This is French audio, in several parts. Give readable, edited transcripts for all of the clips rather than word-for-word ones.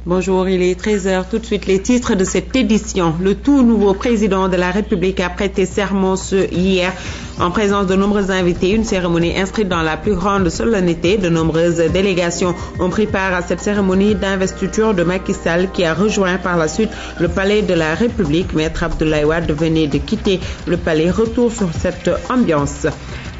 Bonjour, il est 13h. Tout de suite, les titres de cette édition. Le tout nouveau président de la République a prêté serment hier en présence de nombreux invités. Une cérémonie inscrite dans la plus grande solennité. De nombreuses délégations ont pris part à cette cérémonie d'investiture de Macky Sall qui a rejoint par la suite le palais de la République. Maître Abdoulaye Wade venait de quitter le palais. Retour sur cette ambiance.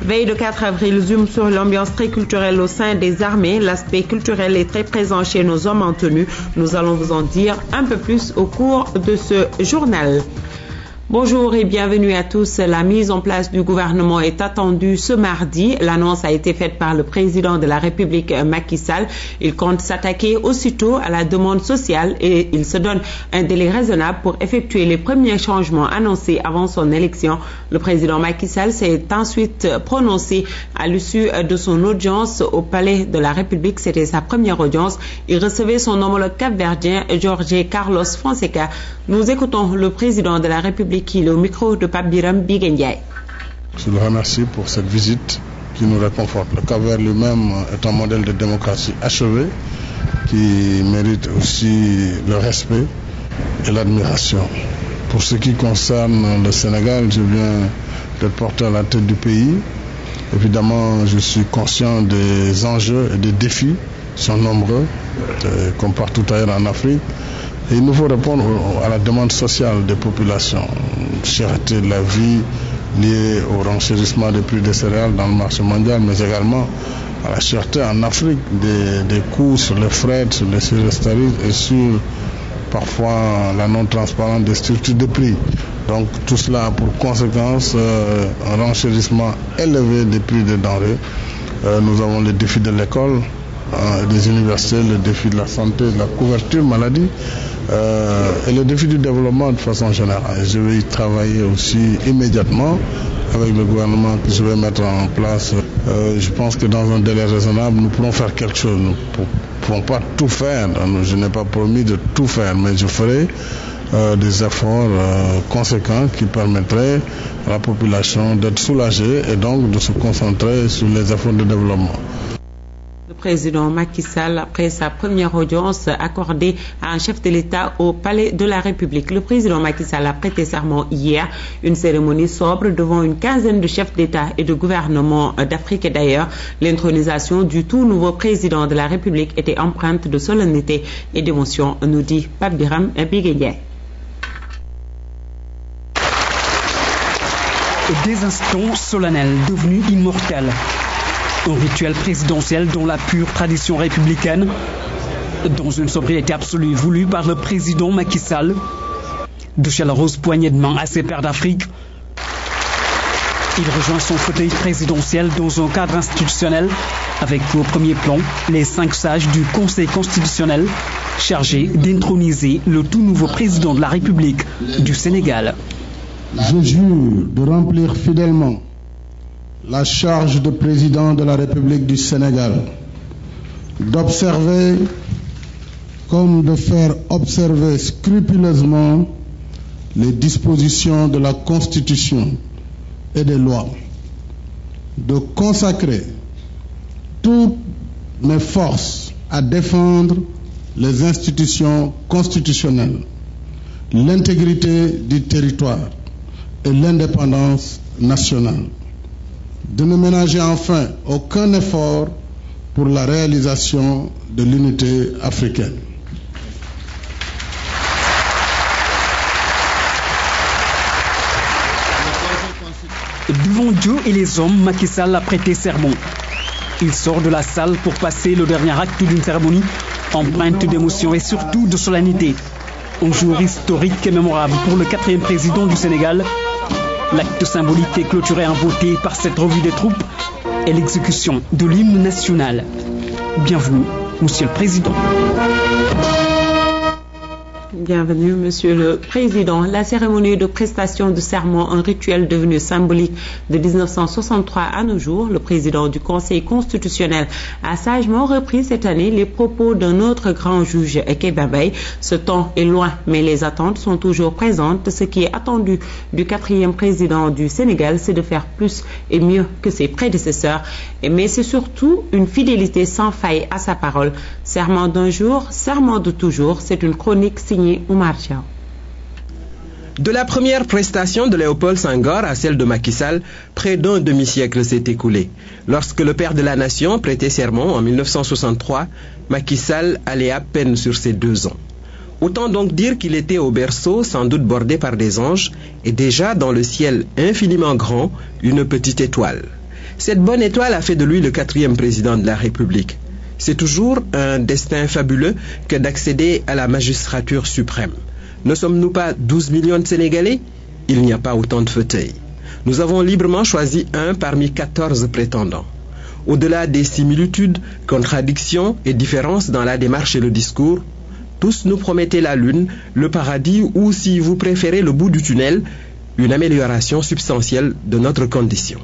Veille de 4 avril, zoom sur l'ambiance très culturelle au sein des armées. L'aspect culturel est très présent chez nos hommes en tenue. Nous allons vous en dire un peu plus au cours de ce journal. Bonjour et bienvenue à tous. La mise en place du gouvernement est attendue ce mardi. L'annonce a été faite par le président de la République, Macky Sall. Il compte s'attaquer aussitôt à la demande sociale et il se donne un délai raisonnable pour effectuer les premiers changements annoncés avant son élection. Le président Macky Sall s'est ensuite prononcé à l'issue de son audience au palais de la République. C'était sa première audience. Il recevait son homologue capverdien, Jorge Carlos Fonseca. Nous écoutons le président de la République qui est au micro de Pape Biram Biguendiaï. Je le remercie pour cette visite qui nous réconforte. Le Cap-Vert lui-même est un modèle de démocratie achevé qui mérite aussi le respect et l'admiration. Pour ce qui concerne le Sénégal, je viens d'être porté à la tête du pays. Évidemment, je suis conscient des enjeux et des défis qui sont nombreux, comme partout ailleurs en Afrique. Et il nous faut répondre à la demande sociale des populations, cherté de la vie liée au renchérissement des prix des céréales dans le marché mondial, mais également à la cherté en Afrique des coûts sur les frais, sur les surestaries et sur parfois la non-transparence des structures de prix. Donc tout cela a pour conséquence un renchérissement élevé des prix des denrées. Nous avons les défis de l'école, des universités, le défi de la santé, de la couverture maladie et le défi du développement de façon générale. Je vais y travailler aussi immédiatement avec le gouvernement que je vais mettre en place. Je pense que dans un délai raisonnable, nous pourrons faire quelque chose. Nous ne pourrons pas tout faire. Je n'ai pas promis de tout faire, mais je ferai des efforts conséquents qui permettraient à la population d'être soulagée et donc de se concentrer sur les efforts de développement. Le président Macky Sall, après sa première audience accordée à un chef de l'État au palais de la République. Le président Macky Sall a prêté serment hier, une cérémonie sobre devant une quinzaine de chefs d'État et de gouvernement d'Afrique et d'ailleurs. L'intronisation du tout nouveau président de la République était empreinte de solennité et d'émotion, nous dit Pape Biram Biguendiaï. Des instants solennels devenus immortels. Un rituel présidentiel dans la pure tradition républicaine, dans une sobriété absolue voulue par le président Macky Sall. De chaleureuses poignées de main à ses pairs d'Afrique, il rejoint son fauteuil présidentiel dans un cadre institutionnel avec au premier plan les 5 sages du Conseil constitutionnel chargés d'introniser le tout nouveau président de la République du Sénégal. Je jure de remplir fidèlement la charge de président de la République du Sénégal, d'observer comme de faire observer scrupuleusement les dispositions de la Constitution et des lois, de consacrer toutes mes forces à défendre les institutions constitutionnelles, l'intégrité du territoire et l'indépendance nationale, de ne ménager enfin aucun effort pour la réalisation de l'unité africaine. Devant Dieu et les hommes, Macky Sall a prêté serment. Il sort de la salle pour passer le dernier acte d'une cérémonie empreinte d'émotion et surtout de solennité. Un jour historique et mémorable pour le 4e président du Sénégal. L'acte symbolique est clôturé en beauté par cette revue des troupes et l'exécution de l'hymne national. Bienvenue, Monsieur le Président. Bienvenue, Monsieur le Président. La cérémonie de prestation de serment, un rituel devenu symbolique de 1963 à nos jours, le président du Conseil constitutionnel a sagement repris cette année les propos d'un autre grand juge, Kéba Mbaye. Ce temps est loin, mais les attentes sont toujours présentes. Ce qui est attendu du 4e président du Sénégal, c'est de faire plus et mieux que ses prédécesseurs. Mais c'est surtout une fidélité sans faille à sa parole. Serment d'un jour, serment de toujours, c'est une chronique signée Oumar Diaw. De la première prestation de Léopold Senghor à celle de Macky Sall, près d'un demi-siècle s'est écoulé. Lorsque le père de la nation prêtait serment en 1963, Macky Sall allait à peine sur ses 2 ans. Autant donc dire qu'il était au berceau, sans doute bordé par des anges, et déjà dans le ciel infiniment grand, une petite étoile. Cette bonne étoile a fait de lui le 4e président de la République. C'est toujours un destin fabuleux que d'accéder à la magistrature suprême. Ne sommes-nous pas 12 millions de Sénégalais? Il n'y a pas autant de fauteuils. Nous avons librement choisi un parmi 14 prétendants. Au-delà des similitudes, contradictions et différences dans la démarche et le discours, tous nous promettaient la lune, le paradis ou, si vous préférez, le bout du tunnel, une amélioration substantielle de notre condition.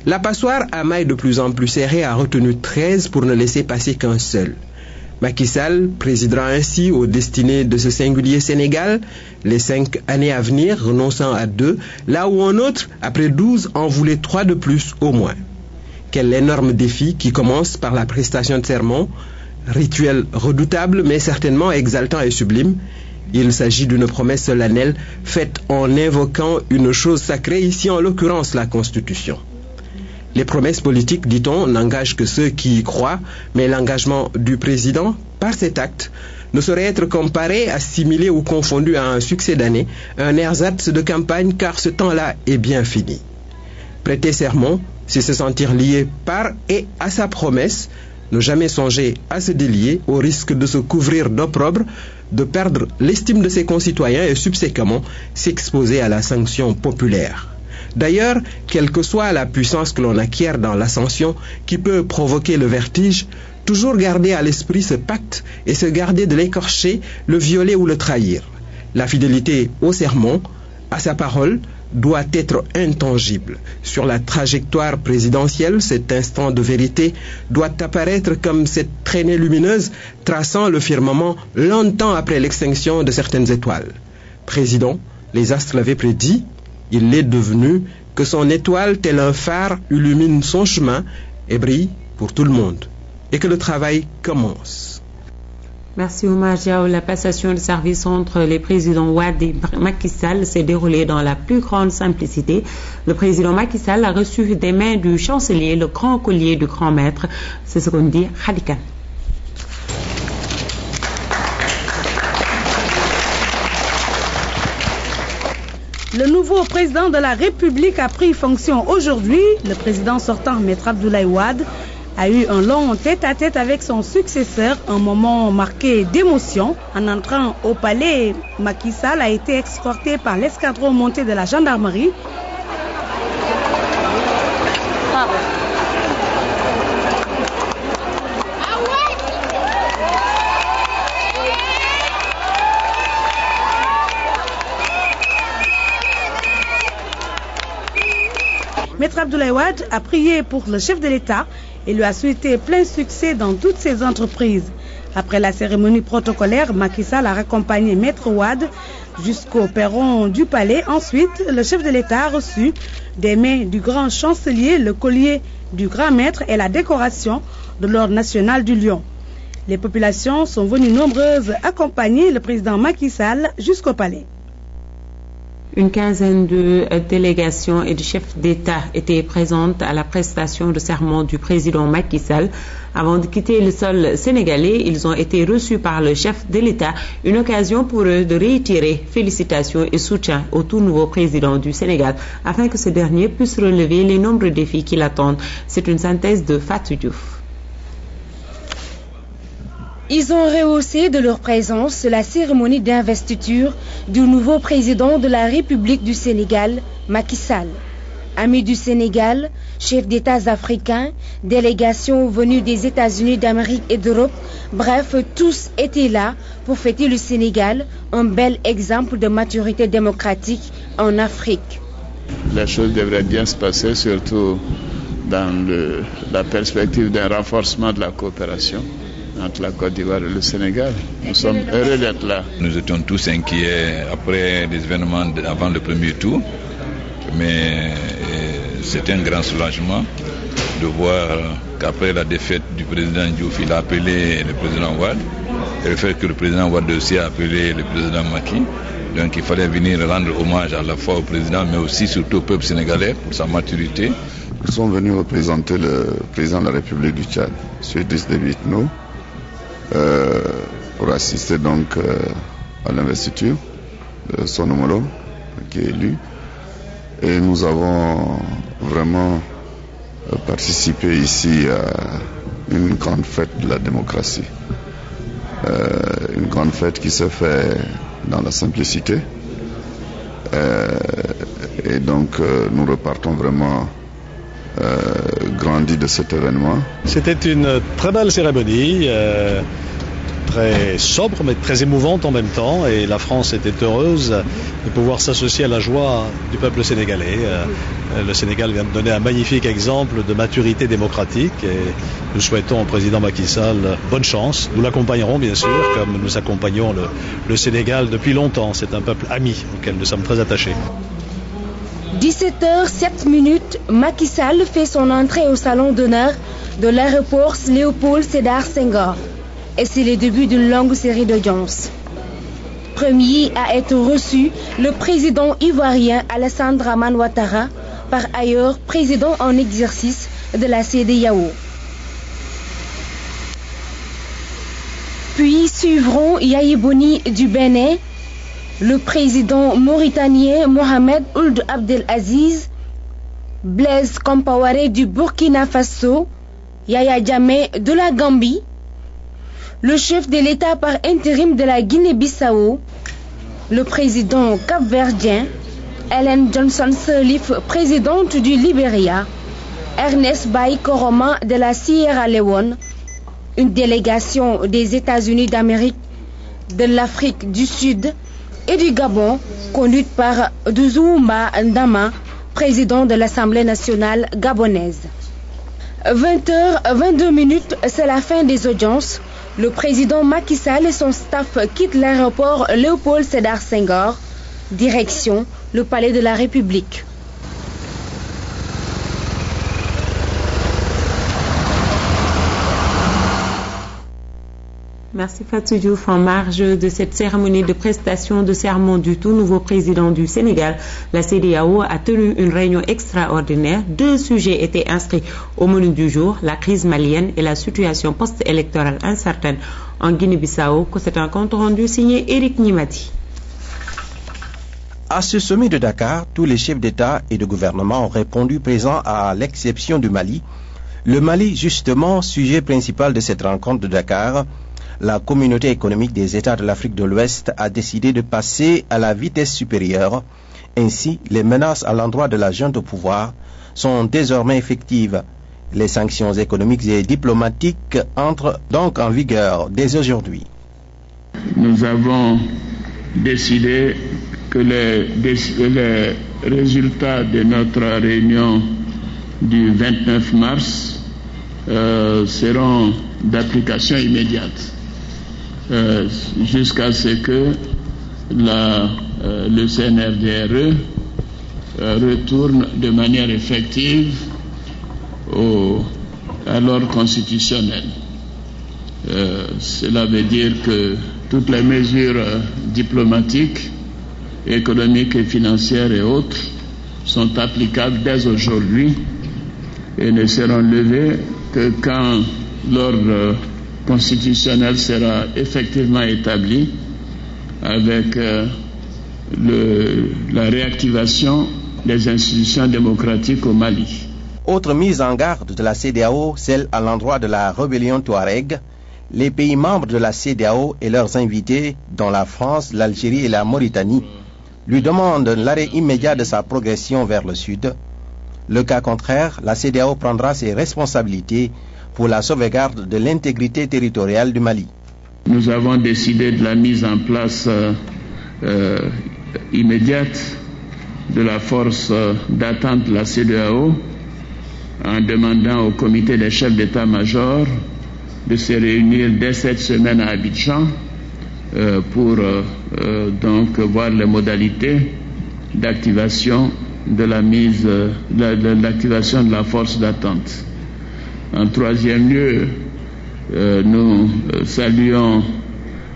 La passoire à mailles de plus en plus serrées a retenu 13 pour ne laisser passer qu'un seul. Macky Sall présidera ainsi aux destinées de ce singulier Sénégal les 5 années à venir, renonçant à 2, là où un autre, après 12, en voulait 3 de plus au moins. Quel énorme défi qui commence par la prestation de serment, rituel redoutable mais certainement exaltant et sublime. Il s'agit d'une promesse solennelle faite en invoquant une chose sacrée, ici en l'occurrence la Constitution. Les promesses politiques, dit-on, n'engagent que ceux qui y croient, mais l'engagement du président, par cet acte, ne saurait être comparé, assimilé ou confondu à un succès d'année, un ersatz de campagne, car ce temps-là est bien fini. Prêter serment, c'est se sentir lié par et à sa promesse, ne jamais songer à se délier, au risque de se couvrir d'opprobre, de perdre l'estime de ses concitoyens et subséquemment s'exposer à la sanction populaire. D'ailleurs, quelle que soit la puissance que l'on acquiert dans l'ascension, qui peut provoquer le vertige, toujours garder à l'esprit ce pacte et se garder de l'écorcher, le violer ou le trahir. La fidélité au serment, à sa parole, doit être intangible. Sur la trajectoire présidentielle, cet instant de vérité doit apparaître comme cette traînée lumineuse traçant le firmament longtemps après l'extinction de certaines étoiles. Président, les astres l'avaient prédit, il l'est devenu, que son étoile, tel un phare, illumine son chemin et brille pour tout le monde. Et que le travail commence. Merci Oumar Diaw. La passation de service entre les présidents Wade et Macky Sall s'est déroulée dans la plus grande simplicité. Le président Macky Sall a reçu des mains du chancelier le grand collier du grand maître. C'est ce qu'on dit Khady Kane. Le nouveau président de la République a pris fonction aujourd'hui. Le président sortant, Maître Abdoulaye Wade, a eu un long tête-à-tête avec son successeur, un moment marqué d'émotion. En entrant au palais, Macky Sall a été escorté par l'escadron monté de la gendarmerie. Maître Abdoulaye Wade a prié pour le chef de l'État et lui a souhaité plein succès dans toutes ses entreprises. Après la cérémonie protocolaire, Macky Sall a raccompagné Maître Wade jusqu'au perron du palais. Ensuite, le chef de l'État a reçu des mains du grand chancelier le collier du grand maître et la décoration de l'ordre national du Lion. Les populations sont venues nombreuses accompagner le président Macky Sall jusqu'au palais. Une quinzaine de délégations et de chefs d'État étaient présentes à la prestation de serment du président Macky Sall. Avant de quitter le sol sénégalais, ils ont été reçus par le chef de l'État, une occasion pour eux de réitérer félicitations et soutien au tout nouveau président du Sénégal, afin que ce dernier puisse relever les nombreux défis qui l'attendent. C'est une synthèse de Fatou Diouf. Ils ont rehaussé de leur présence la cérémonie d'investiture du nouveau président de la République du Sénégal, Macky Sall. Amis du Sénégal, chefs d'États africains, délégations venues des États-Unis d'Amérique et d'Europe, bref, tous étaient là pour fêter le Sénégal, un bel exemple de maturité démocratique en Afrique. Les choses devraient bien se passer, surtout dans la perspective d'un renforcement de la coopération entre la Côte d'Ivoire et le Sénégal. Nous sommes heureux d'être là. Nous étions tous inquiets après les événements avant le premier tour, mais c'est un grand soulagement de voir qu'après la défaite du président Diouf, il a appelé le président Wade, et le fait que le président Wade aussi a appelé le président Macky. Donc il fallait venir rendre hommage à la fois au président, mais aussi surtout au peuple sénégalais pour sa maturité. Nous sommes venus représenter le président de la République du Tchad, M. Idriss Déby Itno, pour assister donc à l'investiture de son homologue qui est élu. Et nous avons vraiment participé ici à une grande fête de la démocratie. Une grande fête qui se fait dans la simplicité. Et donc nous repartons vraiment grandis de cet événement. C'était une très belle cérémonie, très sobre mais très émouvante en même temps, et la France était heureuse de pouvoir s'associer à la joie du peuple sénégalais. Le Sénégal vient de donner un magnifique exemple de maturité démocratique et nous souhaitons au président Macky Sall bonne chance. Nous l'accompagnerons bien sûr, comme nous accompagnons le Sénégal depuis longtemps. C'est un peuple ami auquel nous sommes très attachés. 17h07, Macky Sall fait son entrée au salon d'honneur de l'aéroport Léopold Sédar Senghor. Et c'est le début d'une longue série d'audiences. Premier à être reçu, le président ivoirien Alassane Dramane Ouattara, par ailleurs président en exercice de la CEDEAO. Puis suivront Yaya Boni du Bénin, le président mauritanien Mohamed Ould Abdel Aziz, Blaise Compaoré du Burkina Faso, Yaya Jammeh de la Gambie, le chef de l'État par intérim de la Guinée-Bissau, le président capverdien, Ellen Johnson Sirleaf, présidente du Libéria, Ernest Bai Koroma de la Sierra Leone, une délégation des États-Unis d'Amérique, de l'Afrique du Sud et du Gabon, conduite par Douzoumba Ndama, président de l'Assemblée nationale gabonaise. 20h22, c'est la fin des audiences. Le président Macky Sall et son staff quittent l'aéroport Léopold Sédar Senghor, direction le palais de la République. Merci Fatou Diouf. En marge de cette cérémonie de prestation de serment du tout nouveau président du Sénégal, la CEDEAO a tenu une réunion extraordinaire. 2 sujets étaient inscrits au menu du jour, la crise malienne et la situation post-électorale incertaine en Guinée-Bissau. C'est un compte rendu signé Éric Nimati. À ce sommet de Dakar, tous les chefs d'État et de gouvernement ont répondu présents à l'exception du Mali. Le Mali, justement, sujet principal de cette rencontre de Dakar. La communauté économique des États de l'Afrique de l'Ouest a décidé de passer à la vitesse supérieure. Ainsi, les menaces à l'endroit de la junte au pouvoir sont désormais effectives. Les sanctions économiques et diplomatiques entrent donc en vigueur dès aujourd'hui. Nous avons décidé que les résultats de notre réunion du 29 mars seront d'application immédiate. Jusqu'à ce que le CNRDRE retourne de manière effective à l'ordre constitutionnel. Cela veut dire que toutes les mesures diplomatiques, économiques et financières et autres sont applicables dès aujourd'hui et ne seront levées que quand l'ordre constitutionnel sera effectivement établi avec la réactivation des institutions démocratiques au Mali. Autre mise en garde de la CEDEAO, celle à l'endroit de la rébellion Touareg. Les pays membres de la CEDEAO et leurs invités, dont la France, l'Algérie et la Mauritanie, lui demandent l'arrêt immédiat de sa progression vers le sud. Le cas contraire, la CEDEAO prendra ses responsabilités pour la sauvegarde de l'intégrité territoriale du Mali. Nous avons décidé de la mise en place immédiate de la force d'attente de la CEDEAO en demandant au comité des chefs d'état-major de se réunir dès cette semaine à Abidjan pour donc voir les modalités d'activation de l'activation de la force d'attente. En troisième lieu, nous saluons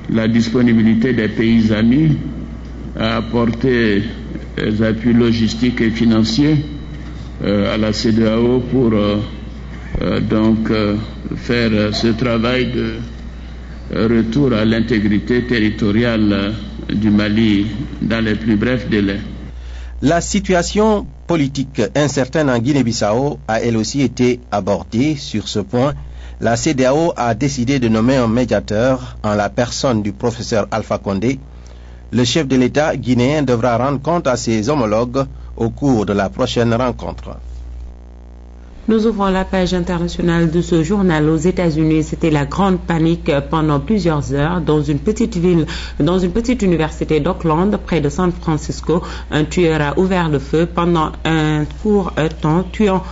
la disponibilité des pays amis à apporter des appuis logistiques et financiers à la CEDEAO pour donc faire ce travail de retour à l'intégrité territoriale du Mali dans les plus brefs délais. La situation politique incertaine en Guinée-Bissau a elle aussi été abordée. Sur ce point, la CEDEAO a décidé de nommer un médiateur en la personne du professeur Alpha Condé. Le chef de l'État guinéen devra rendre compte à ses homologues au cours de la prochaine rencontre. Nous ouvrons la page internationale de ce journal. Aux États-Unis, c'était la grande panique pendant plusieurs heures dans une petite université d'Oakland, près de San Francisco. Un tueur a ouvert le feu pendant un court temps, tuant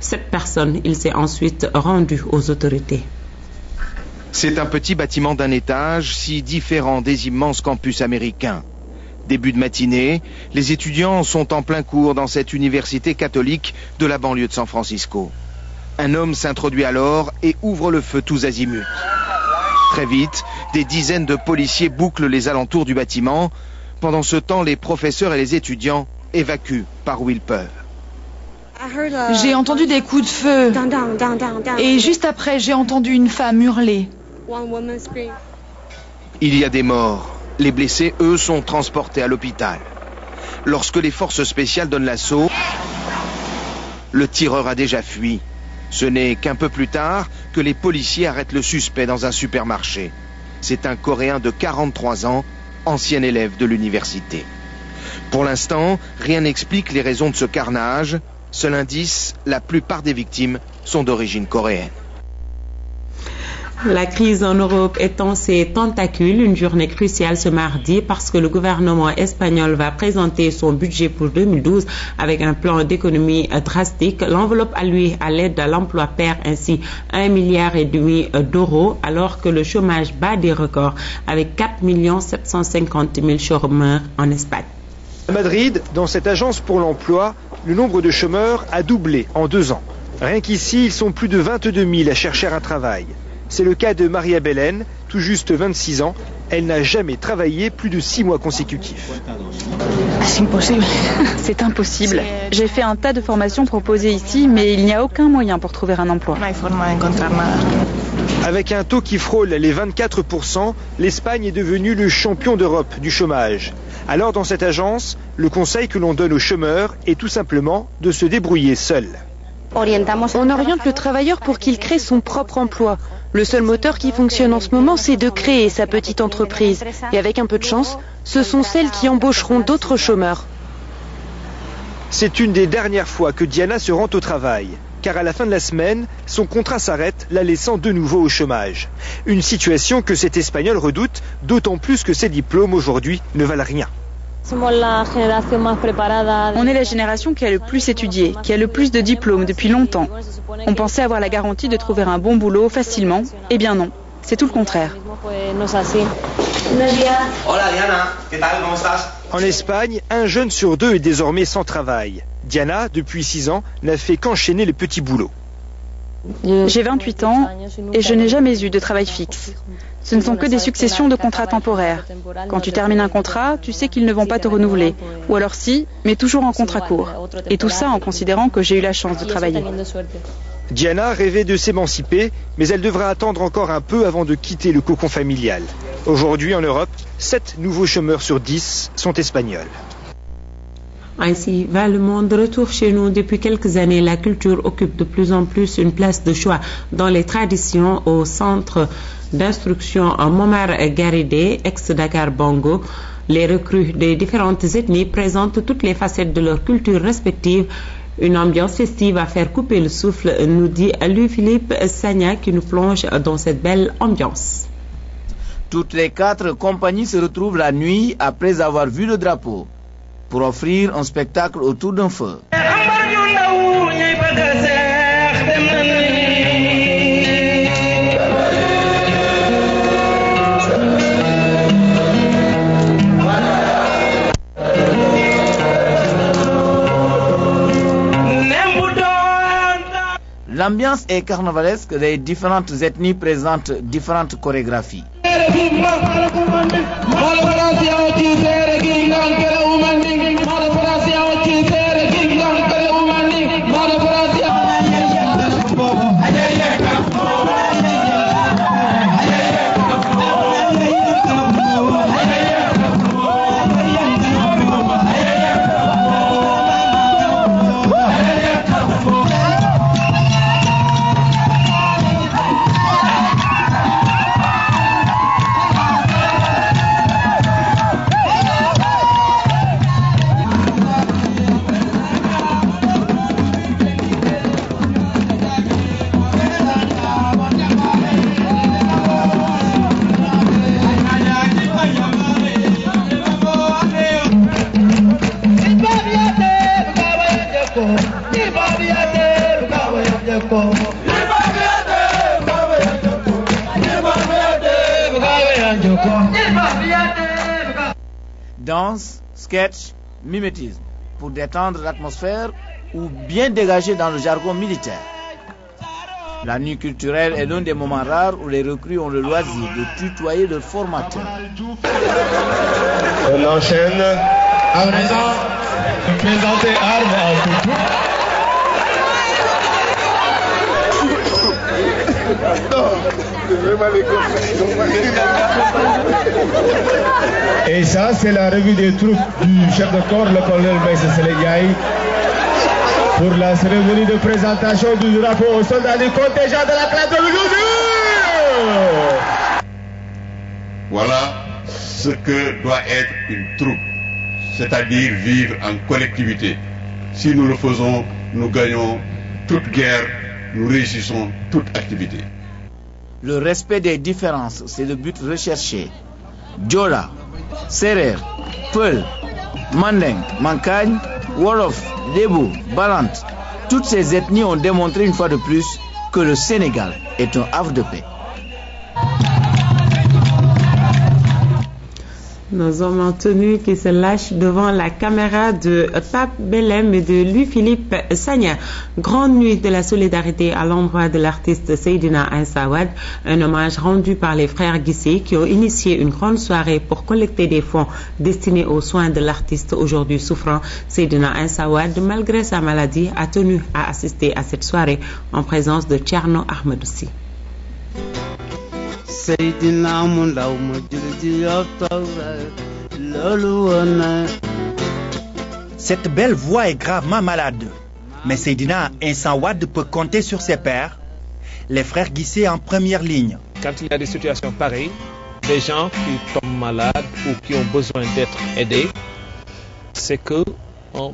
7 personnes. Il s'est ensuite rendu aux autorités. C'est un petit bâtiment d'un étage, si différent des immenses campus américains. Début de matinée, les étudiants sont en plein cours dans cette université catholique de la banlieue de San Francisco. Un homme s'introduit alors et ouvre le feu tous azimuts. Très vite, des dizaines de policiers bouclent les alentours du bâtiment. Pendant ce temps, les professeurs et les étudiants évacuent par où ils peuvent. J'ai entendu des coups de feu et juste après, j'ai entendu une femme hurler. Il y a des morts. Les blessés, eux, sont transportés à l'hôpital. Lorsque les forces spéciales donnent l'assaut, le tireur a déjà fui. Ce n'est qu'un peu plus tard que les policiers arrêtent le suspect dans un supermarché. C'est un Coréen de 43 ans, ancien élève de l'université. Pour l'instant, rien n'explique les raisons de ce carnage. Seul indice, la plupart des victimes sont d'origine coréenne. La crise en Europe étend ses tentacules, une journée cruciale ce mardi parce que le gouvernement espagnol va présenter son budget pour 2012 avec un plan d'économie drastique. L'enveloppe allouée à l'aide à l'emploi perd ainsi 1,5 milliard d'euros alors que le chômage bat des records avec 4 750 000 chômeurs en Espagne. À Madrid, dans cette agence pour l'emploi, le nombre de chômeurs a doublé en 2 ans. Rien qu'ici, ils sont plus de 22 000 à chercher un travail. C'est le cas de Maria Belén, tout juste 26 ans. Elle n'a jamais travaillé plus de 6 mois consécutifs. C'est impossible. J'ai fait un tas de formations proposées ici, mais il n'y a aucun moyen pour trouver un emploi. Avec un taux qui frôle les 24%, l'Espagne est devenue le champion d'Europe du chômage. Alors dans cette agence, le conseil que l'on donne aux chômeurs est tout simplement de se débrouiller seul. On oriente le travailleur pour qu'il crée son propre emploi. Le seul moteur qui fonctionne en ce moment, c'est de créer sa petite entreprise. Et avec un peu de chance, ce sont celles qui embaucheront d'autres chômeurs. C'est une des dernières fois que Diana se rend au travail. Car à la fin de la semaine, son contrat s'arrête, la laissant de nouveau au chômage. Une situation que cet Espagnol redoute, d'autant plus que ses diplômes aujourd'hui ne valent rien. On est la génération qui a le plus étudié, qui a le plus de diplômes depuis longtemps. On pensait avoir la garantie de trouver un bon boulot facilement. Eh bien non, c'est tout le contraire. En Espagne, un jeune sur 2 est désormais sans travail. Diana, depuis 6 ans, n'a fait qu'enchaîner les petits boulots. J'ai 28 ans et je n'ai jamais eu de travail fixe. Ce ne sont que des successions de contrats temporaires. Quand tu termines un contrat, tu sais qu'ils ne vont pas te renouveler. Ou alors si, mais toujours en contrat court. Et tout ça en considérant que j'ai eu la chance de travailler. Diana rêvait de s'émanciper, mais elle devra attendre encore un peu avant de quitter le cocon familial. Aujourd'hui en Europe, 7 nouveaux chômeurs sur 10 sont espagnols. Ainsi va le monde. Retour chez nous. Depuis quelques années, la culture occupe de plus en plus une place de choix dans les traditions. Au centre d'instruction en Momar Garidé, ex-Dakar Bongo, les recrues des différentes ethnies présentent toutes les facettes de leur culture respective. Une ambiance festive à faire couper le souffle, nous dit Louis-Philippe Sagna qui nous plonge dans cette belle ambiance. Toutes les 4 compagnies se retrouvent la nuit après avoir vu le drapeau pour offrir un spectacle autour d'un feu. L'ambiance est carnavalesque, les différentes ethnies présentent différentes chorégraphies. Danse, sketch, mimétisme, pour détendre l'atmosphère ou bien dégager dans le jargon militaire. La nuit culturelle est l'un des moments rares où les recrues ont le loisir de tutoyer leur formateur. On enchaîne. À présent, je présenter armes à tout groupe. Et ça, c'est la revue des troupes du chef de corps, le colonel Maïssa Sélégaï, pour la cérémonie de présentation du drapeau aux soldats du contingent de la classe de l'Union. Voilà ce que doit être une troupe, c'est-à-dire vivre en collectivité. Si nous le faisons, nous gagnons toute guerre, nous réussissons toute activité. Le respect des différences, c'est le but recherché. Djola, Serer, Peul, Mandeng, Mankagne, Wolof, Débou, Balant, toutes ces ethnies ont démontré une fois de plus que le Sénégal est un havre de paix. Nos hommes en tenue qui se lâchent devant la caméra de Pape Belem et de Louis-Philippe Sagna. Grande nuit de la solidarité à l'endroit de l'artiste Seydina Issa Wade. Un hommage rendu par les frères Guissé qui ont initié une grande soirée pour collecter des fonds destinés aux soins de l'artiste aujourd'hui souffrant. Seydina Issa Wade, malgré sa maladie, a tenu à assister à cette soirée en présence de Thierno Ahmedoussi. Cette belle voix est gravement malade, mais Seydina Issa Wade peut compter sur ses pairs, les frères Guissé en première ligne. Quand il y a des situations pareilles, des gens qui tombent malades ou qui ont besoin d'être aidés, c'est que en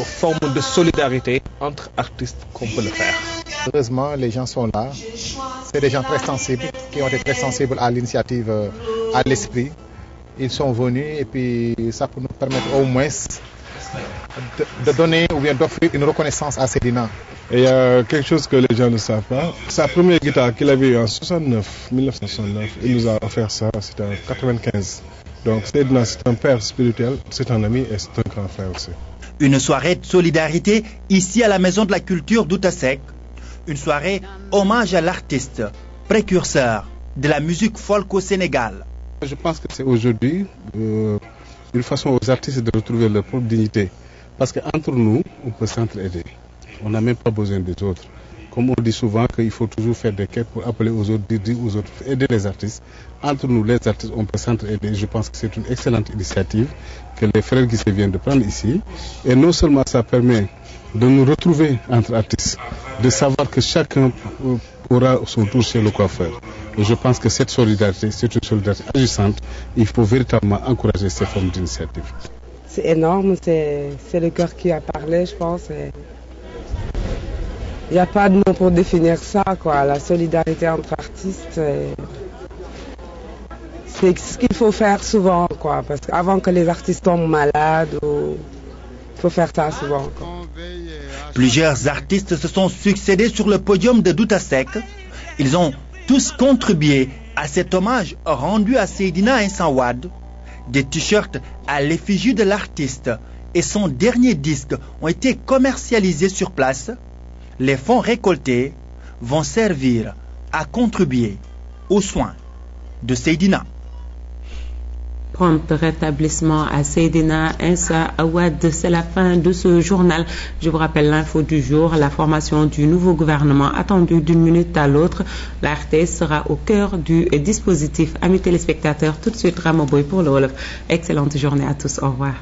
forme de solidarité entre artistes qu'on peut le faire. Heureusement, les gens sont là. C'est des gens très sensibles, qui ont été très sensibles à l'initiative, à l'esprit. Ils sont venus et puis ça peut nous permettre au moins de donner ou bien d'offrir une reconnaissance à Seydina. Et il y a quelque chose que les gens ne savent pas. Sa première guitare qu'il avait eue en 1969, il nous a offert ça, c'était en 1995. Donc Seydina, c'est un père spirituel, c'est un ami et c'est un grand frère aussi. Une soirée de solidarité ici à la Maison de la Culture d'Outasek. Une soirée hommage à l'artiste, précurseur de la musique folk au Sénégal. Je pense que c'est aujourd'hui une façon aux artistes de retrouver leur propre dignité. Parce qu'entre nous, on peut s'entraider. On n'a même pas besoin des autres. Comme on dit souvent qu'il faut toujours faire des quêtes pour appeler aux autres, dire aux autres, aider les artistes. Entre nous, les artistes, on peut s'entraider. Je pense que c'est une excellente initiative que les frères Guissé viennent de prendre ici. Et non seulement ça permet de nous retrouver entre artistes, de savoir que chacun aura son tour chez le coiffeur. Et je pense que cette solidarité, c'est une solidarité agissante. Il faut véritablement encourager ces formes d'initiative. c'est énorme, c'est le cœur qui a parlé, je pense. Il n'y a pas de mot pour définir ça, quoi. La solidarité entre artistes, c'est ce qu'il faut faire souvent, quoi. Parce qu'avant que les artistes tombent malades, il faut faire ça souvent, quoi. Plusieurs artistes se sont succédés sur le podium de Douta-Seck. Ils ont tous contribué à cet hommage rendu à Seydina Insan Wade. Des t-shirts à l'effigie de l'artiste et son dernier disque ont été commercialisés sur place. Les fonds récoltés vont servir à contribuer aux soins de Seydina. Prompt rétablissement à Seydina Insan Wade, c'est la fin de ce journal. Je vous rappelle l'info du jour, la formation du nouveau gouvernement attendue d'une minute à l'autre. La RTS sera au cœur du dispositif. Amis téléspectateurs, tout de suite Ramoboy pour le Wolof. Excellente journée à tous, au revoir.